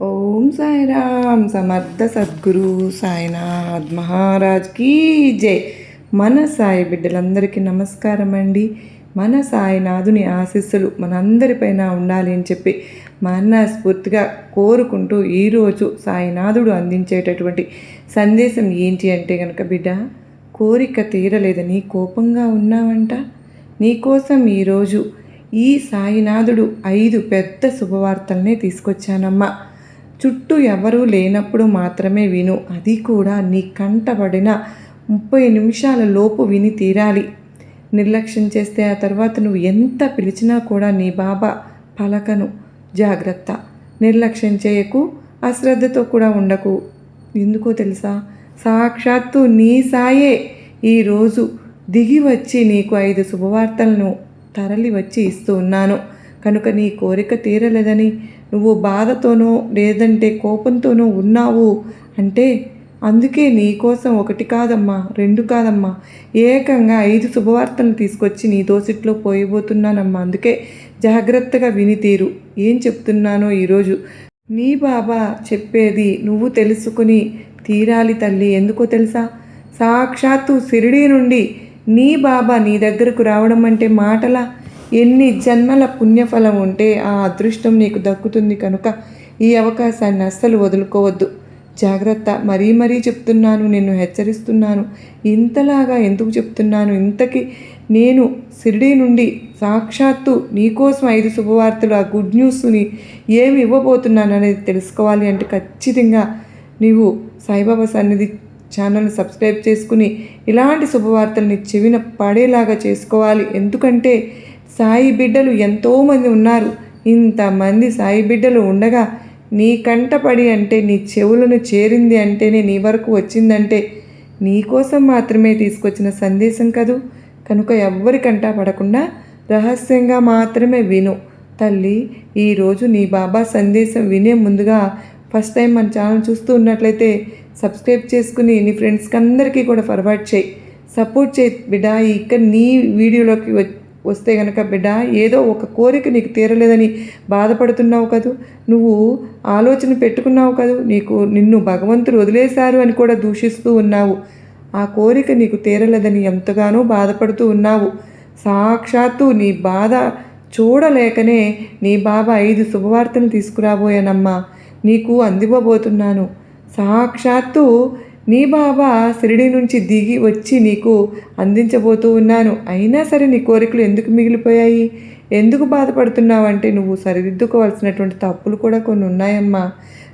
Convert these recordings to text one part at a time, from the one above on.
ఓం సాయిరామ్ సమర్థ సద్గురు సాయినాథ్ మహారాజ్ కీ జై. మన సాయి బిడ్డలందరికీ నమస్కారం అండి. మన సాయినాథుని ఆశీస్సులు మనందరిపైన ఉండాలి అని చెప్పి మనస్ఫూర్తిగా కోరుకుంటూ ఈరోజు సాయినాథుడు అందించేటటువంటి సందేశం ఏంటి అంటే కనుక, బిడ్డ, కోరిక తీరలేదని కోపంగా ఉన్నావంట. నీకోసం ఈరోజు ఈ సాయినాథుడు 5 పెద్ద శుభవార్తల్ని తీసుకొచ్చానమ్మా. చుట్టూ ఎవరూ లేనప్పుడు మాత్రమే విను, అది కూడా నీ కంటబడిన 30 నిమిషాల లోపు విని తీరాలి. నిర్లక్ష్యం చేస్తే ఆ తర్వాత నువ్వు ఎంత పిలిచినా కూడా నీ బాబా పలకను. జాగ్రత్త, నిర్లక్ష్యం చేయకు, అశ్రద్ధతో కూడా ఉండకు. ఎందుకో తెలుసా, సాక్షాత్తు నీ సాయే ఈరోజు దిగి వచ్చి నీకు 5 శుభవార్తలను తరలి వచ్చి ఇస్తూ ఉన్నాను. కనుక నీ కోరిక తీరలేదని నువ్వు బాధతోనో లేదంటే కోపంతోనో ఉన్నావు అంటే అందుకే నీకోసం 1 కాదమ్మా, 2 కాదమ్మా, ఏకంగా 5 శుభవార్తలను తీసుకొచ్చి నీ దోసిట్లో పోయిపోతున్నానమ్మా. అందుకే జాగ్రత్తగా విని తీరు. ఏం చెప్తున్నానో ఈరోజు నీ బాబా చెప్పేది నువ్వు తెలుసుకుని తీరాలి తల్లి. ఎందుకో తెలుసా, సాక్షాత్తు షిరిడీ నుండి నీ బాబా నీ దగ్గరకు రావడం అంటే మాటలా? ఎన్ని జన్మల పుణ్యఫలం ఉంటే ఆ అదృష్టం నీకు దక్కుతుంది. కనుక ఈ అవకాశాన్ని అస్సలు వదులుకోవద్దు. జాగ్రత్త. మరీ మరీ చెప్తున్నాను, నిన్ను హెచ్చరిస్తున్నాను. ఇంతలాగా ఎందుకు చెప్తున్నాను? ఇంతకీ నేను షిరిడీ నుండి సాక్షాత్తు నీకోసం 5 శుభవార్తలు, ఆ గుడ్ న్యూస్ని ఏమి ఇవ్వబోతున్నాను అనేది తెలుసుకోవాలి అంటే ఖచ్చితంగా నీవు సాయిబాబా సన్నిధి ఛానల్ని సబ్స్క్రైబ్ చేసుకుని ఇలాంటి శుభవార్తల్ని చెవిన పడేలాగా చేసుకోవాలి. ఎందుకంటే సాయి బిడ్డలు ఎంతోమంది ఉన్నారు. ఇంతమంది సాయి బిడ్డలు ఉండగా నీ కంటపడి అంటే నీ చెవులను చేరింది అంటేనే, నీ వరకు వచ్చిందంటే నీకోసం మాత్రమే తీసుకొచ్చిన సందేశం కదూ. కనుక ఎవ్వరి కంటా పడకుండా రహస్యంగా మాత్రమే విను తల్లి. ఈరోజు నీ బాబా సందేశం వినే ముందుగా ఫస్ట్ టైం మన ఛానల్ చూస్తూ ఉన్నట్లయితే సబ్స్క్రైబ్ చేసుకుని నీ ఫ్రెండ్స్కి అందరికీ కూడా ఫార్వర్డ్ చేయి, సపోర్ట్ చేయి బిడ్డ. ఇక్కడ నీ వీడియోలోకి వస్తే కనుక బిడ్డ, ఏదో ఒక కోరిక నీకు తీరలేదని బాధపడుతున్నావు కదూ, నువ్వు ఆలోచన పెట్టుకున్నావు కదూ, నిన్ను భగవంతుడు వదిలేశారు అని కూడా దూషిస్తూ ఉన్నావు. ఆ కోరిక నీకు తీరలేదని ఎంతగానో బాధపడుతూ ఉన్నావు. సాక్షాత్తు నీ బాధ చూడలేకనే నీ బాబా 5 శుభవార్తను తీసుకురాబోయానమ్మా, నీకు అందివ్వబోతున్నాను. సాక్షాత్తు నీ బాబా షిరిడీ నుంచి దిగి వచ్చి నీకు అందించబోతూ ఉన్నాను. అయినా సరే నీ కోరికలు ఎందుకు మిగిలిపోయాయి? ఎందుకు బాధపడుతున్నావంటే నువ్వు సరిదిద్దుకోవాల్సినటువంటి తప్పులు కూడా కొన్ని ఉన్నాయమ్మా.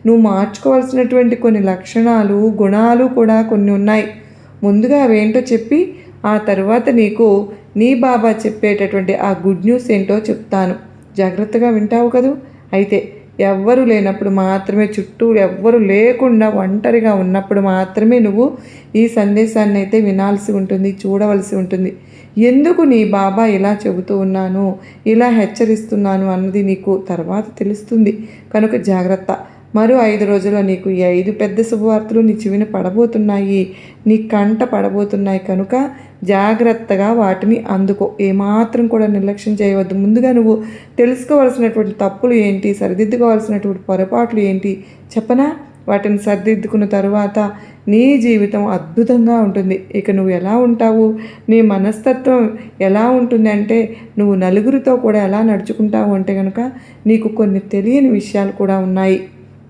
నువ్వు మార్చుకోవాల్సినటువంటి కొన్ని లక్షణాలు, గుణాలు కూడా కొన్ని ఉన్నాయి. ముందుగా అవేంటో చెప్పి ఆ తర్వాత నీకు నీ బాబా చెప్పేటటువంటి ఆ గుడ్ న్యూస్ ఏంటో చెప్తాను. జాగ్రత్తగా వింటావు కదూ. అయితే ఎవ్వరు లేనప్పుడు మాత్రమే, చుట్టూ ఎవ్వరు లేకుండా ఒంటరిగా ఉన్నప్పుడు మాత్రమే నువ్వు ఈ సందేశాన్ని అయితే వినాల్సి ఉంటుంది, చూడవలసి ఉంటుంది. ఎందుకు నీ బాబా ఇలా చెబుతూ ఉన్నాను, ఇలా హెచ్చరిస్తున్నాను అన్నది నీకు తర్వాత తెలుస్తుంది. కనుక జాగ్రత్త. మరో 5 రోజుల్లో నీకు ఈ 5 పెద్ద శుభవార్తలు నీ చెవిన పడబోతున్నాయి, నీ కంట పడబోతున్నాయి. కనుక జాగ్రత్తగా వాటిని అందుకో. ఏమాత్రం కూడా నిర్లక్ష్యం చేయవద్దు. ముందుగా నువ్వు తెలుసుకోవాల్సినటువంటి తప్పులు ఏంటి, సరిదిద్దుకోవాల్సినటువంటి పొరపాట్లు ఏంటి చెప్పనా? వాటిని సరిదిద్దుకున్న తరువాత నీ జీవితం అద్భుతంగా ఉంటుంది. ఇక నువ్వు ఎలా ఉంటావు, నీ మనస్తత్వం ఎలా ఉంటుంది అంటే నువ్వు నలుగురితో కూడా ఎలా నడుచుకుంటావు అంటే కనుక నీకు కొన్ని తెలియని విషయాలు కూడా ఉన్నాయి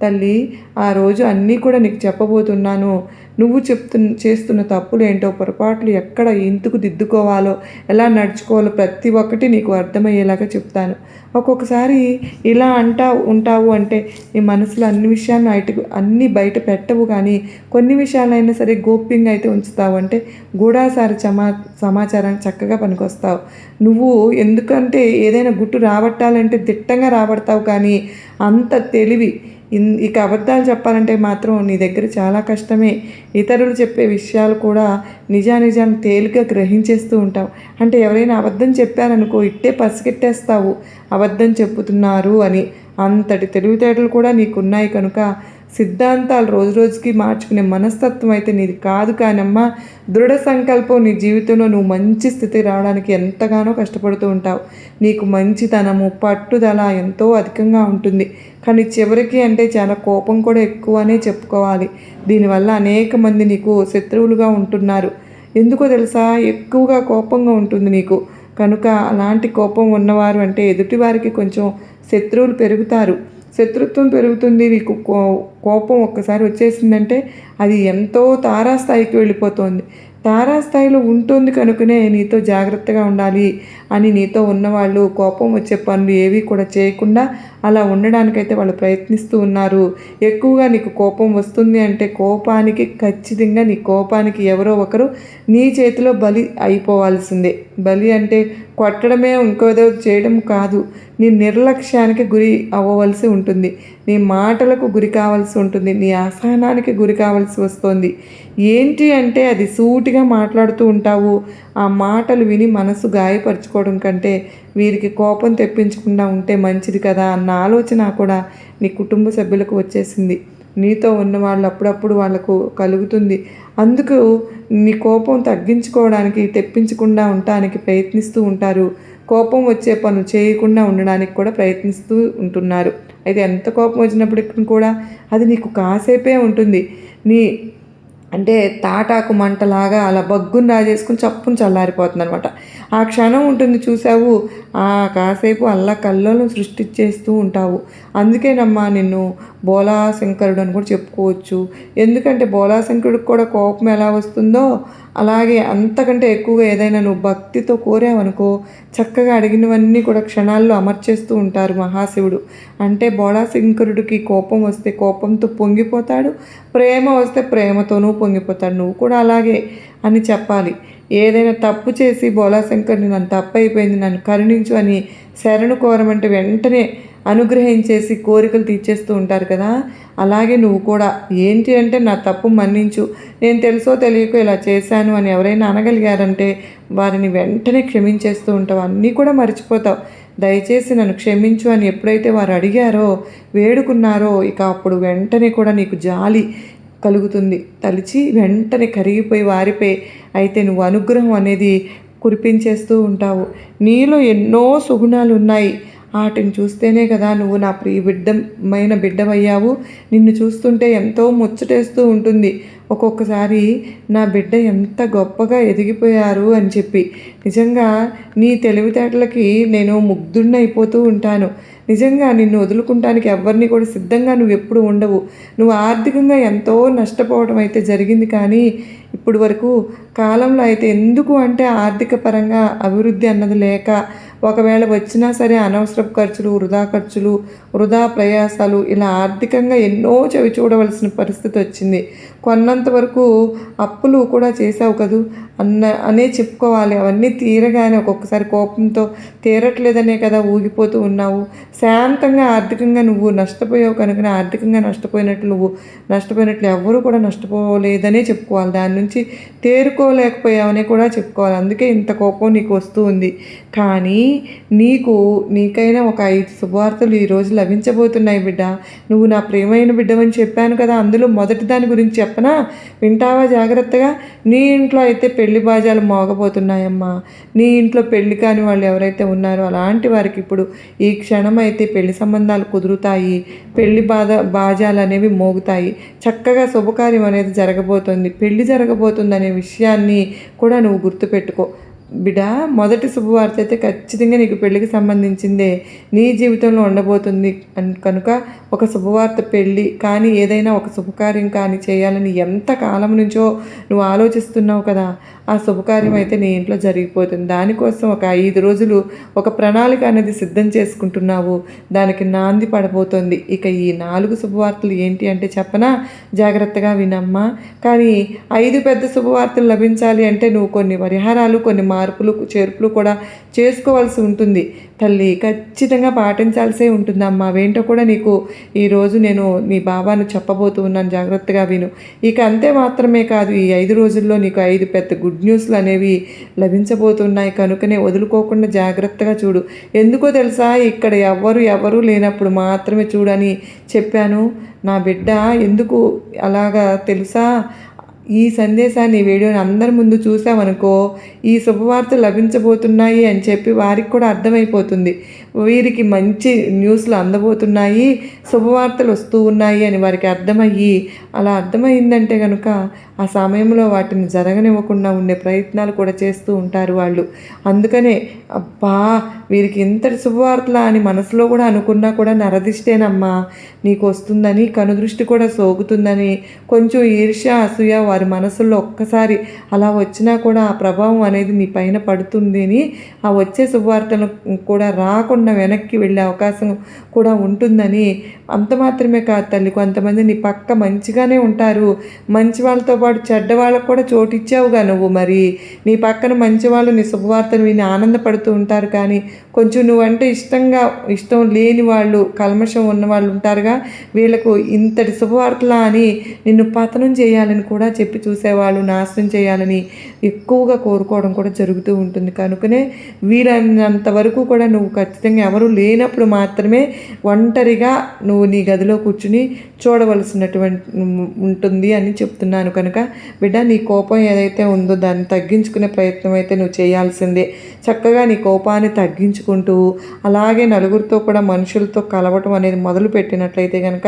తల్లి. ఆ రోజు అన్నీ కూడా నీకు చెప్పబోతున్నాను. నువ్వు చేస్తున్న తప్పులు ఏంటో, పొరపాట్లు ఎక్కడ ఎందుకు దిద్దుకోవాలో, ఎలా నడుచుకోవాలో ప్రతి ఒక్కటి నీకు అర్థమయ్యేలాగా చెప్తాను. ఒక్కొక్కసారి ఇలా ఉంటావు అంటే నీ మనసులో అన్ని విషయాలను అన్నీ బయట పెట్టవు, కానీ కొన్ని విషయాలైనా సరే గోప్యంగా అయితే ఉంచుతావు. అంటే గూఢాచార సమాచారాన్ని చక్కగా పనికొస్తావు నువ్వు. ఎందుకంటే ఏదైనా గుట్టు రాబట్టాలంటే దిట్టంగా రాబడతావు, కానీ అంత తెలివి ఇక అబద్ధాలు చెప్పాలంటే మాత్రం నీ దగ్గర చాలా కష్టమే. ఇతరులు చెప్పే విషయాలు కూడా నిజాన్ని తేలిక గ్రహించేస్తూ ఉంటావు. అంటే ఎవరైనా అబద్ధం చెప్పారనుకో, ఇట్టే పసిగట్టేస్తావు అబద్ధం చెప్పుతున్నారు అని. అంతటి తెలివితేటలు కూడా నీకున్నాయి. కనుక సిద్ధాంతాలు రోజు రోజుకి మార్చుకునే మనస్తత్వం అయితే నీది కాదు. కానమ్మా, దృఢ సంకల్పం నీ జీవితంలో నువ్వు మంచి స్థితికి రావడానికి ఎంతగానో కష్టపడుతూ ఉంటావు. నీకు మంచితనము, పట్టుదల ఎంతో అధికంగా ఉంటుంది. కానీ చివరికి అంటే చాలా కోపం కూడా ఎక్కువనే చెప్పుకోవాలి. దీనివల్ల అనేక మంది నీకు శత్రువులుగా ఉంటున్నారు. ఎందుకో తెలుసా, ఎక్కువగా కోపంగా ఉంటుంది నీకు. కనుక అలాంటి కోపం ఉన్నవారు అంటే ఎదుటివారికి కొంచెం శత్రువులు పెరుగుతారు, శత్రుత్వం పెరుగుతుంది. నీకు కోపం ఒక్కసారి వచ్చేసిందంటే అది ఎంతో తారాస్థాయికి వెళ్ళిపోతుంది. తారాస్థాయిలో ఉంటుంది కనుకనే నీతో జాగ్రత్తగా ఉండాలి అని నీతో ఉన్నవాళ్ళు కోపం వచ్చే పనులు ఏవి కూడా చేయకుండా అలా ఉండడానికైతే వాళ్ళు ప్రయత్నిస్తూ ఉన్నారు. ఎక్కువగా నీకు కోపం వస్తుంది అంటే కోపానికి ఖచ్చితంగా నీ కోపానికి ఎవరో ఒకరు నీ చేతిలో బలి అయిపోవాల్సిందే. బలి అంటే కొట్టడమే, ఇంకోదో చేయడం కాదు. నీ నిర్లక్ష్యానికి గురి అవ్వవలసి ఉంటుంది, నీ మాటలకు గురి కావాల్సి ఉంటుంది, నీ అసహనానికి గురి కావాల్సి వస్తుంది. ఏంటి అంటే అది సూటిగా మాట్లాడుతూ ఉంటావు. ఆ మాటలు విని మనసు గాయపరుచుకోవడం కంటే వీరికి కోపం తెప్పించకుండా ఉంటే మంచిది కదా అన్న ఆలోచన కూడా నీ కుటుంబ సభ్యులకు వచ్చేసింది. నీతో ఉన్న వాళ్ళు అప్పుడప్పుడు వాళ్ళకు కలుగుతుంది. అందుకు నీ కోపం తగ్గించుకోవడానికి, తెప్పించకుండా ఉండటానికి ప్రయత్నిస్తూ ఉంటారు. కోపం వచ్చే పనులు చేయకుండా ఉండడానికి కూడా ప్రయత్నిస్తూ ఉంటున్నారు. అయితే ఎంత కోపం వచ్చినప్పటికీ కూడా అది నీకు కాసేపే ఉంటుంది. నీ అంటే తాటాకు మంటలాగా అలా బగ్గును రాజేసుకుని చప్పును చల్లారిపోతుంది అనమాట. ఆ క్షణం ఉంటుంది చూసావు, ఆ కాసేపు అల్లకల్లోలం సృష్టించేస్తూ ఉంటావు. అందుకేనమ్మా నిన్ను బోలాశంకరుడు అని కూడా చెప్పుకోవచ్చు. ఎందుకంటే బోలాశంకరుడికి కూడా కోపం ఎలా వస్తుందో అలాగే అంతకంటే ఎక్కువగా ఏదైనా నువ్వు భక్తితో కోరావనుకో చక్కగా అడిగినవన్నీ కూడా క్షణాల్లో అమర్చేస్తూ ఉంటారు మహాశివుడు. అంటే బోళాశంకరుడికి కోపం వస్తే కోపంతో పొంగిపోతాడు, ప్రేమ వస్తే ప్రేమతోనూ పొంగిపోతాడు. నువ్వు కూడా అలాగే అని చెప్పాలి. ఏదైనా తప్పు చేసి బోళాశంకరుని నన్ను తప్పు అయిపోయింది, నన్ను కరుణించు అని శరణు కోరమంటే వెంటనే అనుగ్రహించేసి కోరికలు తీర్చేస్తూ ఉంటారు కదా. అలాగే నువ్వు కూడా ఏంటి అంటే నా తప్పు మన్నించు, నేను తెలుసో తెలియకో ఇలా చేశాను అని ఎవరైనా అనగలిగారంటే వారిని వెంటనే క్షమించేస్తూ ఉంటావు, అన్నీ కూడా మర్చిపోతావు. దయచేసి నన్ను క్షమించు అని ఎప్పుడైతే వారు అడిగారో, వేడుకున్నారో, ఇక అప్పుడు వెంటనే కూడా నీకు జాలి కలుగుతుంది. తలిచి వెంటనే కరిగిపోయి వారిపై అయితే నువ్వు అనుగ్రహం అనేది కురిపించేస్తూ ఉంటావు. నీలో ఎన్నో సుగుణాలు ఉన్నాయి. వాటిని చూస్తేనే కదా నువ్వు నా బిడ్డమైన బిడ్డవయ్యావు. నిన్ను చూస్తుంటే ఎంతో ముచ్చటేస్తూ ఉంటుంది ఒక్కొక్కసారి, నా బిడ్డ ఎంత గొప్పగా ఎదిగిపోయారు అని చెప్పి. నిజంగా నీ తెలివితేటలకి నేను ముగ్ధుడినైపోతూ ఉంటాను. నిజంగా నిన్ను వదులుకుంటానికి ఎవరిని కూడా సిద్ధంగా నువ్వు ఎప్పుడు ఉండవు. నువ్వు ఆర్థికంగా ఎంతో నష్టపోవడం అయితే జరిగింది, కానీ ఇప్పుడు వరకు కాలంలో అయితే ఎందుకు అంటే ఆర్థిక పరంగా అభివృద్ధి అన్నది లేక, ఒకవేళ వచ్చినా సరే అనవసరపు ఖర్చులు, వృధా ప్రయాసాలు, ఇలా ఆర్థికంగా ఎన్నో చవి చూడవలసిన పరిస్థితి వచ్చింది. కొన్నంత వరకు అప్పులు కూడా చేసావు కదూ అనే చెప్పుకోవాలి. అవన్నీ తీరగానే ఒక్కొక్కసారి కోపంతో తీరట్లేదనే కదా ఊగిపోతూ ఉన్నావు. శాంతంగా ఆర్థికంగా నువ్వు నష్టపోయావు కనుక ఆర్థికంగా నష్టపోయినట్లు ఎవరు కూడా నష్టపోలేదనే చెప్పుకోవాలి. దాని నుంచి తేరుకోలేకపోయావనే కూడా చెప్పుకోవాలి. అందుకే ఇంత కోపం నీకు వస్తూ ఉంది. కానీ నీకైనా ఒక 5 శుభవార్తలు ఈరోజు లభించబోతున్నాయి బిడ్డ. నువ్వు నా ప్రియమైన బిడ్డవని చెప్పాను కదా, అందులో మొదటి దాని గురించి చెప్పనా, వింటావా జాగ్రత్తగా? నీ ఇంట్లో అయితే పెళ్లి బాజాలు మోగబోతున్నాయమ్మా. నీ ఇంట్లో పెళ్లి కాని వాళ్ళు ఎవరైతే ఉన్నారో అలాంటి వారికి ఇప్పుడు ఈ క్షణం అయితే పెళ్లి సంబంధాలు కుదురుతాయి, పెళ్లి బాజాలు అనేవి మోగుతాయి. చక్కగా శుభకార్యం అనేది జరగబోతుంది, పెళ్లి జరగబోతుంది అనే విషయాన్ని కూడా నువ్వు గుర్తుపెట్టుకో బిడ్డ. మొదటి శుభవార్త అయితే ఖచ్చితంగా నీకు పెళ్ళికి సంబంధించిందే నీ జీవితంలో ఉండబోతుంది. కనుక ఒక శుభవార్త, పెళ్ళి కానీ ఏదైనా ఒక శుభకార్యం కానీ చేయాలని ఎంత కాలం నుంచో నువ్వు ఆలోచిస్తున్నావు కదా, ఆ శుభకార్యం అయితే నీ ఇంట్లో జరిగిపోతుంది. దానికోసం ఒక 5 రోజులు ఒక ప్రణాళిక అనేది సిద్ధం చేసుకుంటున్నావు, దానికి నాంది పడబోతోంది. ఇక ఈ 4 శుభవార్తలు ఏంటి అంటే చెప్పనా, జాగ్రత్తగా వినమ్మా. కానీ 5 పెద్ద శుభవార్తలు లభించాలి అంటే నువ్వు కొన్ని పరిహారాలు, కొన్ని మార్పులు చేర్పులు కూడా చేసుకోవాల్సి ఉంటుంది తల్లి. ఖచ్చితంగా పాటించాల్సే ఉంటుందమ్మా. అవేంటో కూడా నీకు ఈరోజు నేను నీ బాబాను చెప్పబోతూ ఉన్నాను, జాగ్రత్తగా విను. ఇక అంతే మాత్రమే కాదు, ఈ 5 రోజుల్లో నీకు 5 పెద్ద గుడ్ న్యూస్లు అనేవి లభించబోతున్నాయి. కనుకనే వదులుకోకుండా జాగ్రత్తగా చూడు. ఎందుకో తెలుసా, ఇక్కడ ఎవరు లేనప్పుడు మాత్రమే చూడని చెప్పాను నా బిడ్డ. ఎందుకు అలాగా తెలుసా? ఈ సందేశాన్ని, ఈ వీడియోని అందరి ముందు చూసామనుకో, ఈ శుభవార్తలు లభించబోతున్నాయి అని చెప్పి వారికి కూడా అర్థమైపోతుంది. వీరికి మంచి న్యూస్లు అందబోతున్నాయి, శుభవార్తలు వస్తూ ఉన్నాయి అని వారికి అర్థమయ్యి, అలా అర్థమైందంటే కనుక ఆ సమయంలో వాటిని జరగనివ్వకుండా ఉండే ప్రయత్నాలు కూడా చేస్తూ ఉంటారు వాళ్ళు. అందుకనే అబ్బా వీరికి ఇంతటి శుభవార్తలా అని మనసులో కూడా అనుకున్నా కూడా నరదిష్టేనమ్మా నీకు వస్తుందని, కనుదృష్టి కూడా సోకుతుందని, కొంచెం ఈర్ష్య అసూయ వారి మనసుల్లో ఒక్కసారి అలా వచ్చినా కూడా ఆ ప్రభావం అనేది నీ పైన పడుతుంది అని, ఆ వచ్చే శుభవార్తలు కూడా రాకుండా వెనక్కి వెళ్ళే అవకాశం కూడా ఉంటుందని. అంత మాత్రమే కాదు తల్లి, కొంతమంది నీ పక్క మంచిగానే ఉంటారు, మంచి వాళ్ళతో పాటు చెడ్డ వాళ్ళకు కూడా చోటు ఇచ్చావుగా నువ్వు. మరి నీ పక్కన మంచి వాళ్ళు నీ శుభవార్తను విని ఆనందపడుతూ ఉంటారు, కానీ కొంచెం నువ్వంటే ఇష్టం లేని వాళ్ళు, కల్మషం ఉన్న వాళ్ళు ఉంటారుగా, వీళ్ళకు ఇంతటి శుభవార్తలా అని నిన్ను పతనం చేయాలని కూడా చెప్పి చూసేవాళ్ళు, నాశనం చేయాలని ఎక్కువగా కోరుకోవడం కూడా జరుగుతూ ఉంటుంది. కనుకనే వీలైనంత వరకు కూడా నువ్వు ఖచ్చితంగా ఎవరు లేనప్పుడు మాత్రమే ఒంటరిగా నువ్వు నీ గదిలో కూర్చుని చూడవలసినటువంటి ఉంటుంది అని చెప్తున్నాను. కనుక బిడ్డ, నీ కోపం ఏదైతే ఉందో దాన్ని తగ్గించుకునే ప్రయత్నం అయితే నువ్వు చేయాల్సిందే. చక్కగా నీ కోపాన్ని తగ్గించుకుంటూ అలాగే నలుగురితో కూడా మనుషులతో కలవటం అనేది మొదలు పెట్టినట్లయితే కనుక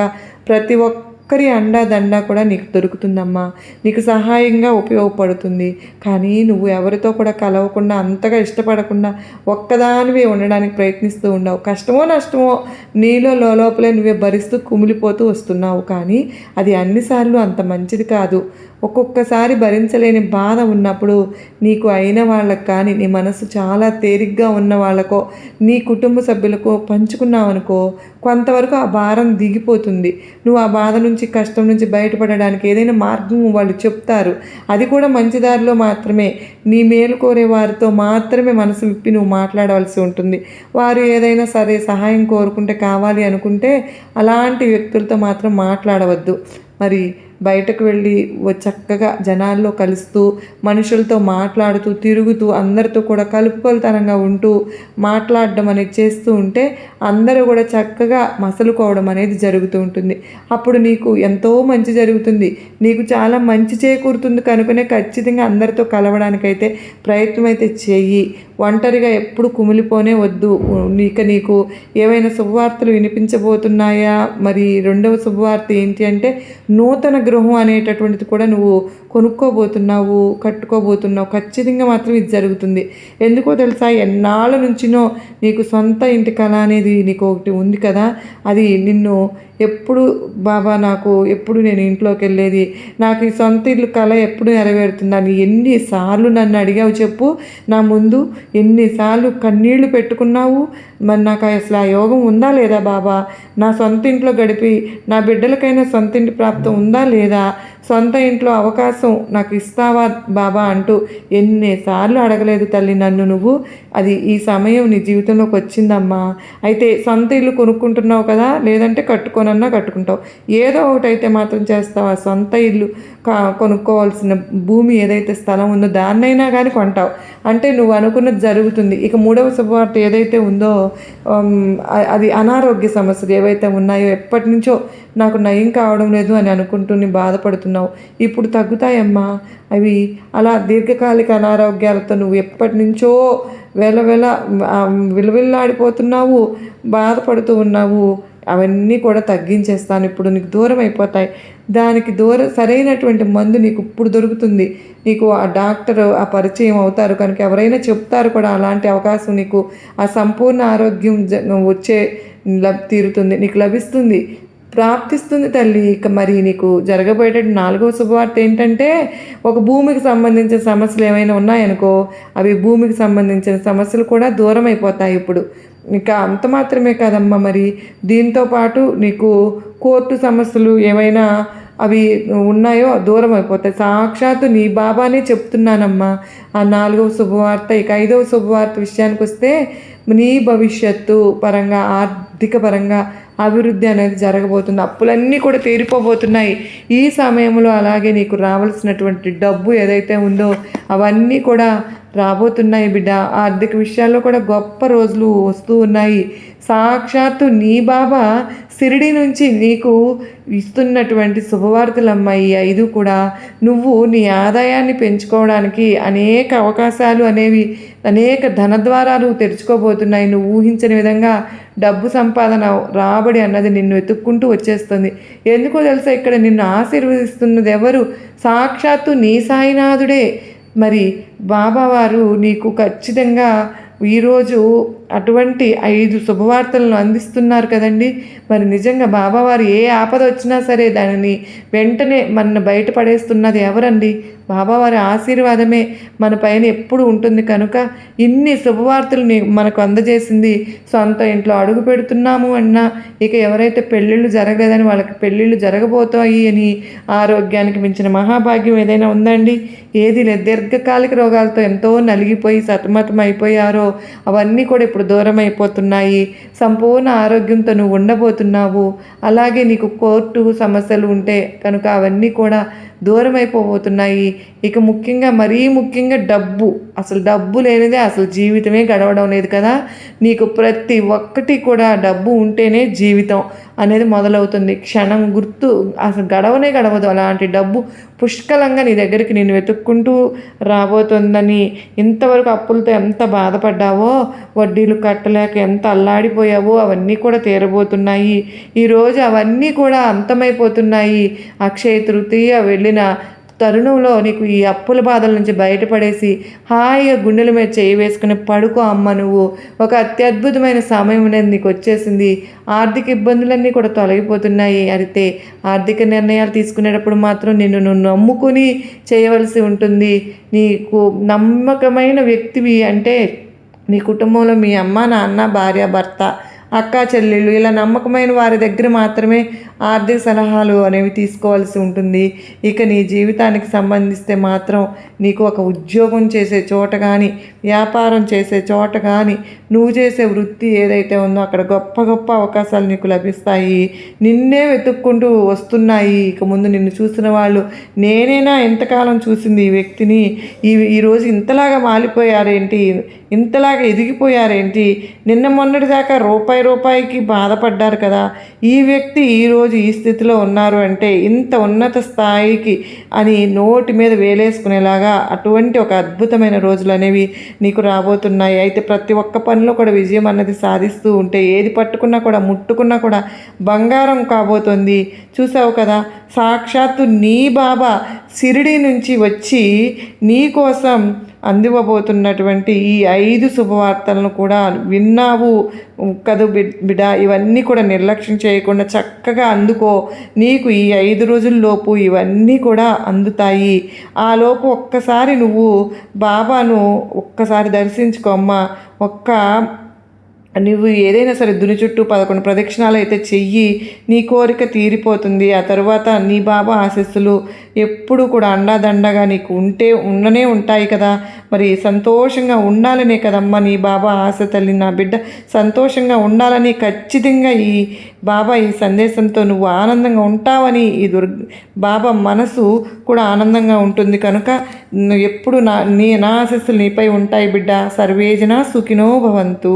ప్రతి ఒక్కరి అండా కూడా నీకు దొరుకుతుందమ్మా, నీకు సహాయంగా ఉపయోగపడుతుంది. కానీ నువ్వు ఎవరితో కూడా కలవకుండా, అంతగా ఇష్టపడకుండా ఒక్కదానివే ఉండడానికి ప్రయత్నిస్తూ ఉండవు. కష్టమో నష్టమో నీలో లోపలే నువ్వే భరిస్తూ కుమిలిపోతూ వస్తున్నావు. కానీ అది అన్నిసార్లు అంత మంచిది కాదు. ఒక్కొక్కసారి భరించలేని బాధ ఉన్నప్పుడు నీకు అయిన వాళ్ళకు కానీ, నీ మనసు చాలా తేలిగ్గా ఉన్న వాళ్ళకో, నీ కుటుంబ సభ్యులకో పంచుకున్నావనుకో, కొంతవరకు ఆ భారం దిగిపోతుంది. నువ్వు ఆ బాధ నుంచి, కష్టం నుంచి బయటపడడానికి ఏదైనా మార్గం వాళ్ళు చెప్తారు. అది కూడా మంచి దారిలో మాత్రమే, నీ మేలు కోరే వారితో మాత్రమే మనసు విప్పి నువ్వు మాట్లాడవలసి ఉంటుంది. వారు ఏదైనా సరే సహాయం కోరుకుంటే, కావాలి అనుకుంటే అలాంటి వ్యక్తులతో మాత్రం మాట్లాడవద్దు. మరి బయటకు వెళ్ళి చక్కగా జనాల్లో కలుస్తూ, మనుషులతో మాట్లాడుతూ, తిరుగుతూ, అందరితో కూడా కలుపుకొలతనంగా ఉంటూ మాట్లాడడం అనేది చేస్తూ ఉంటే అందరూ కూడా చక్కగా మసలుకోవడం అనేది జరుగుతూ ఉంటుంది. అప్పుడు నీకు ఎంతో మంచి జరుగుతుంది, నీకు చాలా మంచి చేకూరుతుంది. కనుకనే ఖచ్చితంగా అందరితో కలవడానికైతే ప్రయత్నం అయితే చెయ్యి. ఒంటరిగా ఎప్పుడు కుమిలిపోనే వద్దు. నీకు ఏవైనా శుభవార్తలు వినిపించబోతున్నాయా? మరి రెండవ శుభవార్త ఏంటి అంటే, నూతన గృహం అనేటటువంటిది కూడా నువ్వు కొనుక్కోబోతున్నావు, కట్టుకోబోతున్నావు. ఖచ్చితంగా మాత్రం ఇది జరుగుతుంది. ఎందుకో తెలుసా, ఎన్నాళ్ళ నుంచినో నీకు సొంత ఇంటి కళ అనేది నీకు ఒకటి ఉంది కదా, అది నిన్ను ఎప్పుడు బాబా నాకు ఎప్పుడు నేను ఇంట్లోకి వెళ్ళేది, నాకు ఈ సొంత ఇల్లు కళ ఎప్పుడు నెరవేరుతుందని ఎన్నిసార్లు నన్ను అడిగావు చెప్పు. నా ముందు ఎన్నిసార్లు కన్నీళ్లు పెట్టుకున్నావు. మరి నాకు అసలు ఆ యోగం ఉందా లేదా బాబా? నా సొంత ఇంట్లో గడిపి నా బిడ్డలకైనా సొంత ఇంటి ప్రాప్తం ఉందా లేదా? సొంత ఇంట్లో అవకాశం నాకు ఇస్తావా బాబా అంటూ ఎన్నిసార్లు అడగలేదు తల్లి నన్ను నువ్వు. అది ఈ సమయం నీ జీవితంలోకి వచ్చిందమ్మా. అయితే సొంత ఇల్లు కొనుక్కుంటున్నావు కదా, లేదంటే కట్టుకోనన్నా కట్టుకుంటావు, ఏదో ఒకటి అయితే మాత్రం చేస్తావు. ఆ సొంత ఇల్లు కొనుక్కోవాల్సిన భూమి ఏదైతే స్థలం ఉందో దాన్నైనా కానీ కొంటావు. అంటే నువ్వు అనుకున్నది జరుగుతుంది. ఇక మూడవ శుభవార్త ఏదైతే ఉందో, అది అనారోగ్య సమస్యలు ఏవైతే ఉన్నాయో, ఎప్పటి నుంచో నాకు నయం కావడం లేదు అని అనుకుంటూ నీ బాధపడుతున్నావు, ఇప్పుడు తగ్గుతాయమ్మా అవి. అలా దీర్ఘకాలిక అనారోగ్యాలతో నువ్వు ఎప్పటి నుంచో విలువిల్లాడిపోతున్నావు, బాధపడుతూ ఉన్నావు. అవన్నీ కూడా తగ్గించేస్తాను, ఇప్పుడు నీకు దూరం అయిపోతాయి. దానికి సరైనటువంటి మందు నీకు ఇప్పుడు దొరుకుతుంది. నీకు ఆ డాక్టర్ ఆ పరిచయం అవుతారు కనుక ఎవరైనా చెప్తారు కూడా. అలాంటి అవకాశం నీకు, ఆ సంపూర్ణ ఆరోగ్యం తీరుతుంది, నీకు లభిస్తుంది, ప్రాప్తిస్తుంది తల్లి. ఇక మరి నీకు జరగబోయేటట్టు నాలుగవ శుభవార్త ఏంటంటే, ఒక భూమికి సంబంధించిన సమస్యలు ఏమైనా ఉన్నాయనుకో, అవి భూమికి సంబంధించిన సమస్యలు కూడా దూరం అయిపోతాయి ఇప్పుడు. ఇంకా అంత మాత్రమే కాదమ్మా, మరి దీంతో పాటు నీకు కోర్టు సమస్యలు ఏమైనా అవి ఉన్నాయో దూరం అయిపోతాయి. సాక్షాత్తు నీ బాబానే చెప్తున్నానమ్మా ఆ 4వ శుభవార్త. ఇక 5వ శుభవార్త విషయానికి వస్తే నీ భవిష్యత్తు పరంగా ఆర్థిక పరంగా అభివృద్ధి అనేది జరగబోతుంది. అప్పులన్నీ కూడా తీరిపోబోతున్నాయి ఈ సమయంలో. అలాగే నీకు రావాల్సినటువంటి డబ్బు ఏదైతే ఉందో అవన్నీ కూడా రాబోతున్నాయి బిడ్డ. ఆర్థిక విషయాల్లో కూడా గొప్ప రోజులు వస్తూ ఉన్నాయి. సాక్షాత్తు నీ బాబా షిరిడి నుంచి నీకు ఇస్తున్నటువంటి శుభవార్తలమ్మ ఈ 5 కూడా. నువ్వు నీ ఆదాయాన్ని పెంచుకోవడానికి అనేక అవకాశాలు అనేవి, అనేక ధనద్వారాలు తెరుచుకోబోతున్నాయి. నువ్వు ఊహించని విధంగా డబ్బు సంపాదన, రాబడి అన్నది నిన్ను వెతుక్కుంటూ వచ్చేస్తుంది. ఎందుకో తెలుసా, ఇక్కడ నిన్ను ఆశీర్వదిస్తున్నది ఎవరు? సాక్షాత్తు నీ సాయినాథుడే. మరి బాబావారు నీకు ఖచ్చితంగా ఈరోజు అటువంటి 5 శుభవార్తలను అందిస్తున్నారు కదండి. మరి నిజంగా బాబావారు ఏ ఆపద వచ్చినా సరే దానిని వెంటనే మన బయటపడేస్తున్నది ఎవరండి? బాబావారి ఆశీర్వాదమే మన పైన ఎప్పుడు ఉంటుంది. కనుక ఇన్ని శుభవార్తలు మనకు అందజేసింది. సొంత ఇంట్లో అడుగు పెడుతున్నాము అన్నా, ఇక ఎవరైతే పెళ్ళిళ్ళు జరగలేదని వాళ్ళకి పెళ్ళిళ్ళు జరగబోతాయి అని, ఆరోగ్యానికి మించిన మహాభాగ్యం ఏదైనా ఉందండి? ఏది లేదు. దీర్ఘకాలిక రోగాలతో ఎంతో నలిగిపోయి సతమతం అయిపోయారో అవన్నీ కూడా ఇప్పుడు దూరం అయిపోతున్నాయి. సంపూర్ణ ఆరోగ్యంతో నువ్వు ఉండబోతున్నావు. అలాగే నీకు కోర్టు సమస్యలు ఉంటే కనుక అవన్నీ కూడా దూరం అయిపోబోతున్నాయి. ఇక ముఖ్యంగా, మరీ ముఖ్యంగా డబ్బు. అసలు డబ్బు లేనిదే అసలు జీవితమే గడవడం లేదు కదా. నీకు ప్రతి ఒక్కటి కూడా డబ్బు ఉంటేనే జీవితం అనేది మొదలవుతుంది. క్షణం గుర్తు అసలు గడవనే గడవదు. అలాంటి డబ్బు పుష్కలంగా నీ దగ్గరికి నేను వెతుక్కుంటూ రాబోతుందని, ఇంతవరకు అప్పులతో ఎంత బాధపడ్డావో, వడ్డీలు కట్టలేక ఎంత అల్లాడిపోయావో అవన్నీ కూడా తీరబోతున్నాయి. ఈరోజు అవన్నీ కూడా అంతమైపోతున్నాయి. అక్షయ తృతీయ వెళ్ళిన తరుణంలో నీకు ఈ అప్పుల బాధల నుంచి బయటపడేసి హాయిగా గుండెల మీద చేయి వేసుకుని పడుకో అమ్మ. నువ్వు ఒక అత్యద్భుతమైన సమయం అనేది నీకు వచ్చేసింది. ఆర్థిక ఇబ్బందులన్నీ కూడా తొలగిపోతున్నాయి. అయితే ఆర్థిక నిర్ణయాలు తీసుకునేటప్పుడు మాత్రం నిన్ను నువ్వు నమ్ముకుని చేయవలసి ఉంటుంది. నీకు నమ్మకమైన వ్యక్తివి అంటే నీ కుటుంబంలో మీ అమ్మ, నాన్న, భార్య, భర్త, అక్క, చెల్లెళ్ళు, ఇలా నమ్మకమైన వారి దగ్గర మాత్రమే ఆర్థిక సలహాలు అనేవి తీసుకోవాల్సి ఉంటుంది. ఇక నీ జీవితానికి సంబంధిస్తే మాత్రం నీకు ఒక ఉద్యోగం చేసే చోట కానీ, వ్యాపారం చేసే చోట కానీ, నువ్వు చేసే వృత్తి ఏదైతే ఉందో అక్కడ గొప్ప గొప్ప అవకాశాలు నీకు లభిస్తాయి. నిన్నే వెతుక్కుంటూ వస్తున్నాయి. ఇక ముందు నిన్ను చూసిన వాళ్ళు, నేనేనా ఎంతకాలం చూసింది ఈ వ్యక్తిని, ఈరోజు ఇంతలాగా మాలిపోయారేంటి, ఇంతలాగా ఎదిగిపోయారేంటి, నిన్న మొన్నటి దాకా రూపాయికి బాధపడ్డారు కదా, ఈ వ్యక్తి ఈరోజు ఈ స్థితిలో ఉన్నారు అంటే ఇంత ఉన్నత స్థాయికి అని నోటి మీద వేలేసుకునేలాగా అటువంటి ఒక అద్భుతమైన రోజులు అనేవి నీకు రాబోతున్నాయి. అయితే ప్రతి ఒక్క పనిలో కూడా విజయం అన్నది సాధిస్తూ ఉంటే ఏది పట్టుకున్నా కూడా, ముట్టుకున్నా కూడా బంగారం కాబోతుంది. చూసావు కదా, సాక్షాత్తు నీ బాబా షిరిడి నుంచి వచ్చి నీ కోసం అందివ్వబోతున్నటువంటి ఈ 5 శుభవార్తలను కూడా విన్నావు కదూ బిడ్డ. ఇవన్నీ కూడా నిర్లక్ష్యం చేయకుండా చక్కగా అందుకో. నీకు ఈ 5 రోజుల్లోపు ఇవన్నీ కూడా అందుతాయి. ఆలోపు ఒక్కసారి నువ్వు బాబాను ఒక్కసారి దర్శించుకోమ్మా. నువ్వు ఏదైనా సరే దుని చుట్టూ 11 ప్రదక్షిణాలు అయితే చెయ్యి. నీ కోరిక తీరిపోతుంది. ఆ తర్వాత నీ బాబా ఆశీస్సులు ఎప్పుడు కూడా అండాదండగా నీకు ఉండనే ఉంటాయి కదా. మరి సంతోషంగా ఉండాలనే కదమ్మా నీ బాబా ఆశ. తల్లి, నా బిడ్డ సంతోషంగా ఉండాలని ఖచ్చితంగా ఈ బాబా ఈ సందేశంతో నువ్వు ఆనందంగా ఉంటావని ఈ బాబా మనసు కూడా ఆనందంగా ఉంటుంది. కనుక ఎప్పుడు నా ఆశీస్సులు నీపై ఉంటాయి బిడ్డ. సర్వేజన సుఖినో భవంతు.